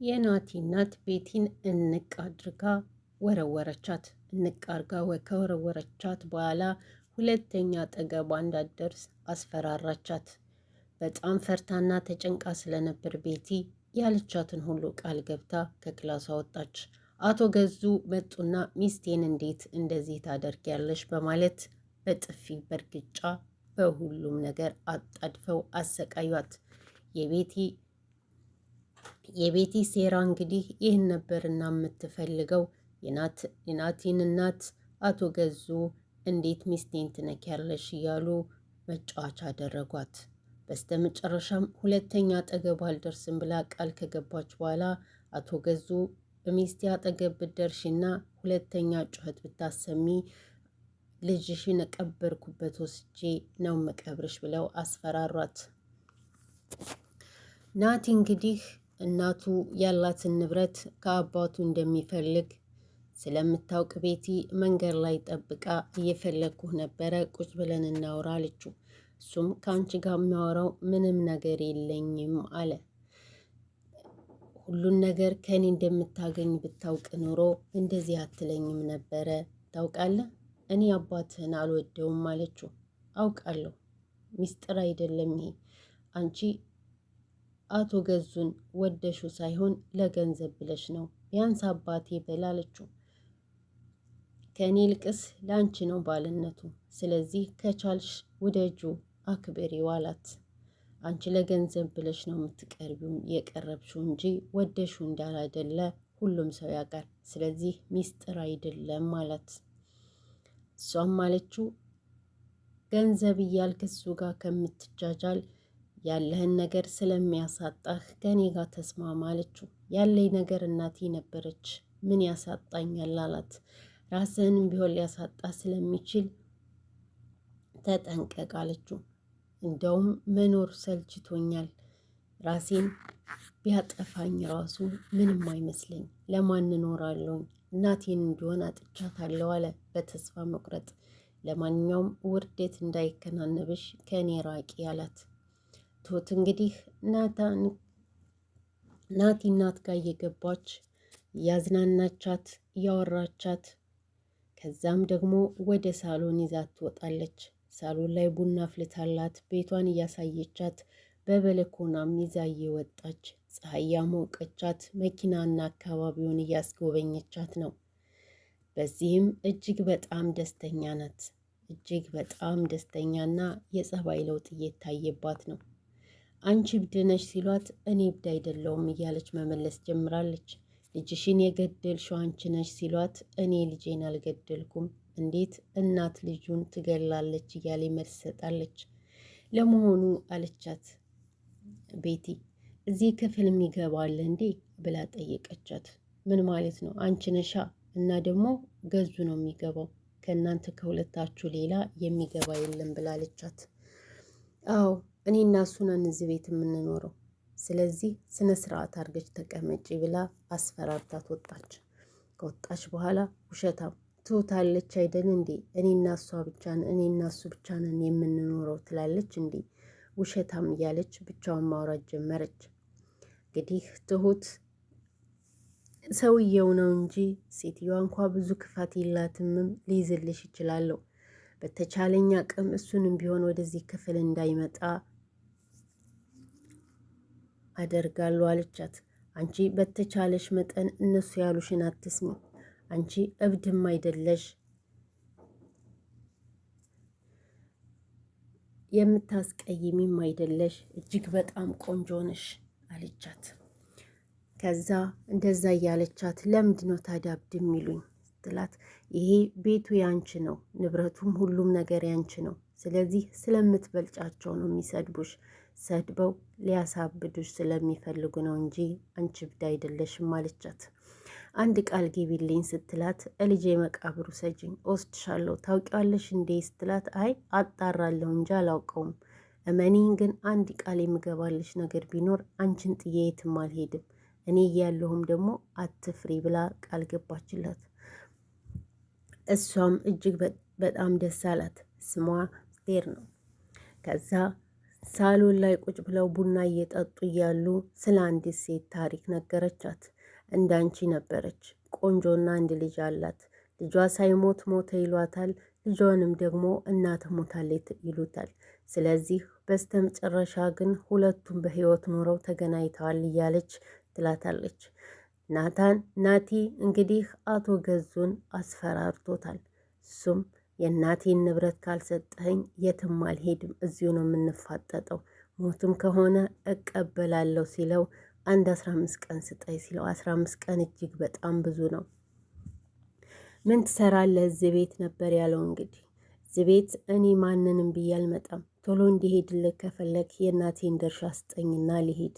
የናቲ እናት ቤቲን እንቅ አድርጋ ወረወረቻት። እንቅ አድርጋ ከወረወረቻት በኋላ ሁለተኛ አጠገቧ እንዳትደርስ አስፈራራቻት። በጣም ፈርታና ተጨንቃ ስለነበር ቤቲ ያለቻትን ሁሉ ቃል ገብታ ከክላሷ ወጣች። አቶ ገዙ መጡና ሚስቴን እንዴት እንደዚህ ታደርጊያለሽ በማለት በጥፊ በእርግጫ በሁሉም ነገር አጣድፈው አሰቃዩት። የቤቲ ሴራ እንግዲህ ይህን ነበርና የምትፈልገው የናቲን እናት አቶ ገዙ እንዴት ሚስቴን ትነኪያለሽ እያሉ መጫወቻ አደረጓት። በስተመጨረሻም ሁለተኛ አጠገቡ አልደርስም ብላ ቃል ከገባች በኋላ አቶ ገዙ በሚስቴ አጠገብ ብትደርሽና ሁለተኛ ጩኸት ብታሰሚ ልጅሽን ቀበርኩበት ወስጄ ነው መቀብርሽ ብለው አስፈራሯት። ናቲ እንግዲህ እናቱ ያላትን ንብረት ከአባቱ እንደሚፈልግ ስለምታውቅ ቤቲ መንገድ ላይ ጠብቃ እየፈለግኩህ ነበረ፣ ቁጭ ብለን እናውራ አለችው። እሱም ከአንቺ ጋር የሚያወራው ምንም ነገር የለኝም አለ። ሁሉን ነገር ከኔ እንደምታገኝ ብታውቅ ኑሮ እንደዚህ አትለኝም ነበረ። ታውቃለህ፣ እኔ አባትህን አልወደውም አለችው። አውቃለሁ፣ ሚስጥር አይደለም ይሄ። አንቺ አቶ ገዙን ወደሹ ሳይሆን ለገንዘብ ብለሽ ነው። ቢያንስ አባቴ በላለችው። ከእኔ ልቅስ ለአንቺ ነው ባልነቱ። ስለዚህ ከቻልሽ ውደጁ አክብሪው አላት። አንቺ ለገንዘብ ብለሽ ነው የምትቀርቢው የቀረብሽው እንጂ ወደሹ እንዳላደለ ሁሉም ሰው ያውቃል። ስለዚህ ሚስጥር አይደለም አላት። እሷም አለችው ገንዘብ እያልክ እሱ ጋር ከምትጃጃል ያለህን ነገር ስለሚያሳጣህ ከኔ ጋር ተስማማ አለችው። ያለኝ ነገር እናቴ ነበረች፣ ምን ያሳጣኛል አላት። ራስህንም ቢሆን ሊያሳጣ ስለሚችል ተጠንቀቅ አለችው። እንደውም መኖር ሰልችቶኛል፣ ራሴን ቢያጠፋኝ ራሱ ምንም አይመስለኝ፣ ለማን እኖራለሁ? እናቴን እንዲሆን አጥቻታለሁ አለ በተስፋ መቁረጥ። ለማንኛውም ውርደት እንዳይከናነብሽ ከእኔ ራቂ አላት። ትሁት እንግዲህ ናቲ እናት ጋር እየገባች እያዝናናቻት እያወራቻት፣ ከዛም ደግሞ ወደ ሳሎን ይዛት ትወጣለች። ሳሎን ላይ ቡና አፍልታላት ቤቷን እያሳየቻት በበለኮናም ይዛ እየወጣች ፀሐይ ያሞቀቻት መኪናና አካባቢውን እያስጎበኘቻት ነው። በዚህም እጅግ በጣም ደስተኛ ናት። እጅግ በጣም ደስተኛና የጸባይ ለውጥ እየታየባት ነው። አንቺ እብድ ነሽ ሲሏት እኔ እብድ አይደለሁም እያለች መመለስ ጀምራለች። ልጅሽን የገደልሽው አንቺ ነሽ ሲሏት እኔ ልጄን አልገደልኩም፣ እንዴት እናት ልጁን ትገላለች እያለ መልስ ሰጣለች። ለመሆኑ አለቻት ቤቲ እዚህ ክፍል የሚገባለ እንዴ ብላ ጠየቀቻት። ምን ማለት ነው? አንቺ ነሻ እና ደግሞ ገዙ ነው የሚገባው፣ ከእናንተ ከሁለታችሁ ሌላ የሚገባ የለም ብላለቻት። አዎ እኔ እና እሱ ነን እዚህ ቤት የምንኖረው፣ ስለዚህ ስነ ስርዓት አድርገሽ ተቀመጪ ብላ አስፈራርታት ወጣች። ከወጣች በኋላ ውሸታም ትውታለች አይደል እንዴ? እኔ እና እሱ ብቻ ነን የምንኖረው ትላለች እንዴ? ውሸታም እያለች ብቻውን ማውራት ጀመረች። እንግዲህ ትሁት ሰውየው ነው እንጂ ሴትዮዋ እንኳ ብዙ ክፋት የላትምም፣ ሊይዝልሽ ይችላለሁ። በተቻለኝ አቅም እሱንም ቢሆን ወደዚህ ክፍል እንዳይመጣ አደርጋለሁ አለቻት። አንቺ በተቻለሽ መጠን እነሱ ያሉሽን አትስሚ። አንቺ እብድም አይደለሽ፣ የምታስቀይሚም አይደለሽ፣ እጅግ በጣም ቆንጆ ነሽ አለቻት። ከዛ እንደዛ እያለቻት ለምንድን ነው ታዲያ እብድ የሚሉኝ ስትላት ይሄ ቤቱ ያንቺ ነው፣ ንብረቱም ሁሉም ነገር ያንቺ ነው። ስለዚህ ስለምትበልጫቸው ነው የሚሰድቡሽ፣ ሰድበው ሊያሳብዱሽ ስለሚፈልጉ ነው እንጂ አንቺ እብድ አይደለሽም አለቻት። አንድ ቃል ግቢልኝ ስትላት ልጄ መቃብሩ ሰጅኝ ወስድሻለሁ፣ ታውቂዋለሽ እንዴ ስትላት አይ አጣራለሁ እንጂ አላውቀውም፣ እመኒኝ ግን አንድ ቃል የምገባልሽ ነገር ቢኖር አንቺን ጥዬ የትም አልሄድም፣ እኔ እያለሁም ደግሞ አትፍሪ ብላ ቃል ገባችላት። እሷም እጅግ በጣም ደስ አላት። ስሟ ስቴር ነው። ከዛ ሳሎን ላይ ቁጭ ብለው ቡና እየጠጡ እያሉ ስለ አንዲት ሴት ታሪክ ነገረቻት። እንዳንቺ ነበረች፣ ቆንጆና አንድ ልጅ አላት። ልጇ ሳይሞት ሞተ ይሏታል፣ ልጇንም ደግሞ እናት ሞታለች ይሉታል። ስለዚህ በስተመጨረሻ ግን ሁለቱም በህይወት ኖረው ተገናኝተዋል እያለች ትላታለች። ናቲ እንግዲህ አቶ ገዙን አስፈራርቶታል። እሱም የእናቴን ንብረት ካልሰጠኸኝ የትም አልሄድም፣ እዚሁ ነው የምንፋጠጠው፣ ሞትም ከሆነ እቀበላለሁ ሲለው 15 ቀን ስጠኝ ሲለው 15 ቀን እጅግ በጣም ብዙ ነው። ምን ትሰራለህ እዚህ ቤት ነበር ያለው። እንግዲህ እዚህ ቤት እኔ ማንንም ብዬ አልመጣም፣ ቶሎ እንዲሄድልህ ከፈለግ የእናቴን ድርሻ ስጠኝና ልሄድ፣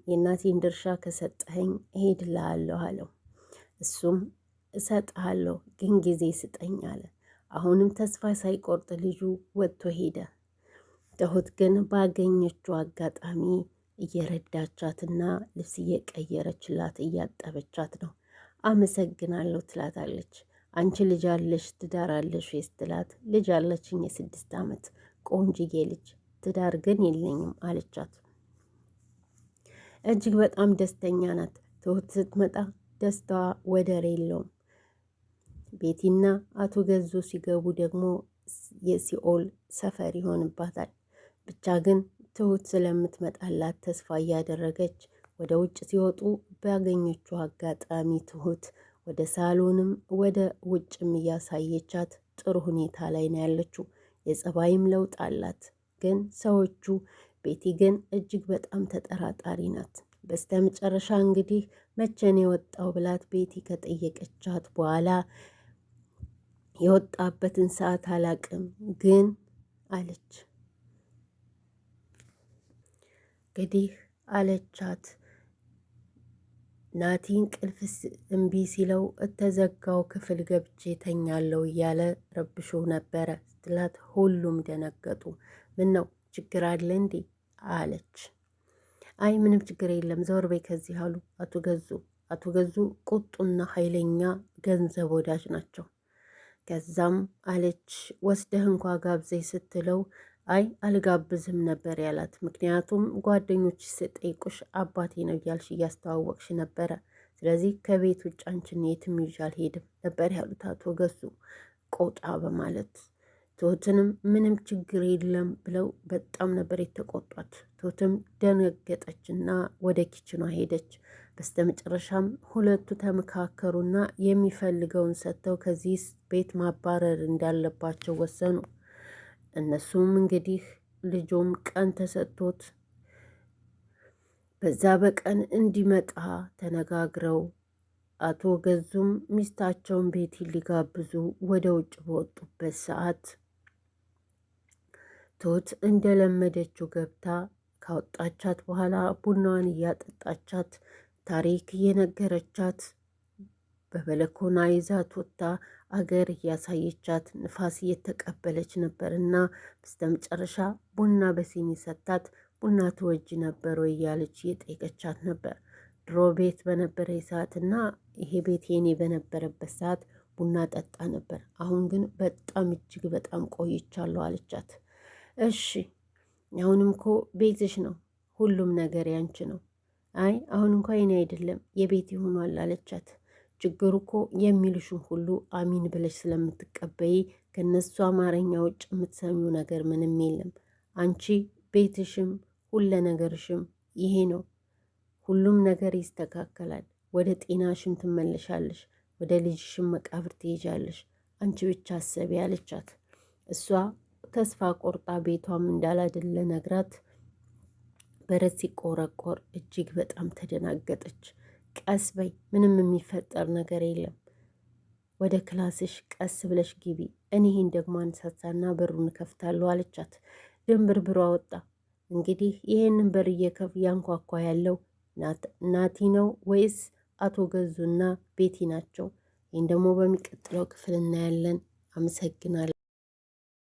የእናቴን ድርሻ ከሰጠኸኝ እሄድልሃለሁ አለው። እሱም እሰጥሃለሁ ግን ጊዜ ስጠኝ አለ። አሁንም ተስፋ ሳይቆርጥ ልጁ ወጥቶ ሄደ። ትሁት ግን ባገኘችው አጋጣሚ እየረዳቻትና ልብስ እየቀየረችላት እያጠበቻት ነው። አመሰግናለሁ ትላታለች። አንቺ ልጅ አለሽ ትዳር አለሽ ወይስ ትላት። ልጅ አለችኝ የ6 ዓመት ቆንጅዬ ልጅ፣ ትዳር ግን የለኝም አለቻት። እጅግ በጣም ደስተኛ ናት። ትሁት ስትመጣ ደስታዋ ወደር የለውም። ቤቲና አቶ ገዙ ሲገቡ ደግሞ የሲኦል ሰፈር ይሆንባታል። ብቻ ግን ትሁት ስለምትመጣላት ተስፋ እያደረገች ወደ ውጭ ሲወጡ ባገኘችው አጋጣሚ ትሁት ወደ ሳሎንም ወደ ውጭም እያሳየቻት ጥሩ ሁኔታ ላይ ነው ያለችው። የጸባይም ለውጥ አላት። ግን ሰዎቹ ቤቲ ግን እጅግ በጣም ተጠራጣሪ ናት። በስተመጨረሻ እንግዲህ መቼን የወጣው ብላት ቤቲ ከጠየቀቻት በኋላ የወጣበትን ሰዓት አላቅም ግን አለች። እንግዲህ አለቻት። ናቲ እንቅልፍ እምቢ ሲለው እተዘጋው ክፍል ገብቼ ተኛለው እያለ ረብሾ ነበረ ስትላት ሁሉም ደነገጡ። ምን ነው ችግር አለ እንዴ አለች። አይ ምንም ችግር የለም ዘወር በይ ከዚህ አሉ አቶ ገዙ። አቶ ገዙ ቁጡና ኃይለኛ ገንዘብ ወዳጅ ናቸው። ከዛም አለች ወስደህ እንኳ ጋብዘኝ ስትለው አይ አልጋብዝም ነበር ያላት። ምክንያቱም ጓደኞች ስጠይቁሽ አባቴ ነው እያልሽ እያስተዋወቅሽ ነበረ፣ ስለዚህ ከቤት ውጭ አንቺን የትም ይዤ አልሄድም ነበር ያሉት አቶ ገዙ ቆጣ በማለት። ትሁትንም ምንም ችግር የለም ብለው በጣም ነበር የተቆጧት። ትሁትም ደነገጠችና ወደ ኪችኗ ሄደች። በስተመጨረሻም ሁለቱ ተመካከሩና የሚፈልገውን ሰጥተው ከዚህ ቤት ማባረር እንዳለባቸው ወሰኑ። እነሱም እንግዲህ ልጁም ቀን ተሰጥቶት በዛ በቀን እንዲመጣ ተነጋግረው አቶ ገዙም ሚስታቸውን ቤት ሊጋብዙ ወደ ውጭ በወጡበት ሰዓት ትሁት እንደለመደችው ገብታ ካወጣቻት በኋላ ቡናዋን እያጠጣቻት ታሪክ እየነገረቻት በበለኮና ይዛት ወጥታ አገር እያሳየቻት ንፋስ እየተቀበለች ነበር። እና በስተመጨረሻ ቡና በሲኒ ሰታት። ቡና ትወጅ ነበር ወይ እያለች እየጠየቀቻት ነበር። ድሮ ቤት በነበረ ሰዓት እና ይሄ ቤት የኔ በነበረበት ሰዓት ቡና ጠጣ ነበር፣ አሁን ግን በጣም እጅግ በጣም ቆይቻለሁ አለቻት። እሺ አሁንም እኮ ቤትሽ ነው፣ ሁሉም ነገር ያንቺ ነው። አይ አሁን እንኳ የኔ አይደለም የቤት ይሆኗል አለቻት። ችግሩ እኮ የሚልሹን ሁሉ አሚን ብለሽ ስለምትቀበይ ከነሱ አማርኛ ውጭ የምትሰሚው ነገር ምንም የለም። አንቺ ቤትሽም ሁለ ነገርሽም ይሄ ነው። ሁሉም ነገር ይስተካከላል። ወደ ጤናሽም ትመለሻለሽ፣ ወደ ልጅሽም መቃብር ትሄጃለሽ። አንቺ ብቻ አሰቢ አለቻት። እሷ ተስፋ ቆርጣ ቤቷም እንዳላደለ ነግራት በረት ሲቆረቆር እጅግ በጣም ተደናገጠች። ቀስ በይ፣ ምንም የሚፈጠር ነገር የለም፣ ወደ ክላስሽ ቀስ ብለሽ ግቢ፣ እኔ ይህን ደግሞ አንሳሳና በሩን ከፍታለሁ አለቻት። ድንብርብሯ ወጣ። እንግዲህ ይህንን በር ያንኳኳ ያለው ናቲ ነው ወይስ አቶ ገዙና ቤቲ ናቸው? ይህን ደግሞ በሚቀጥለው ክፍል እናያለን። አመሰግናለሁ።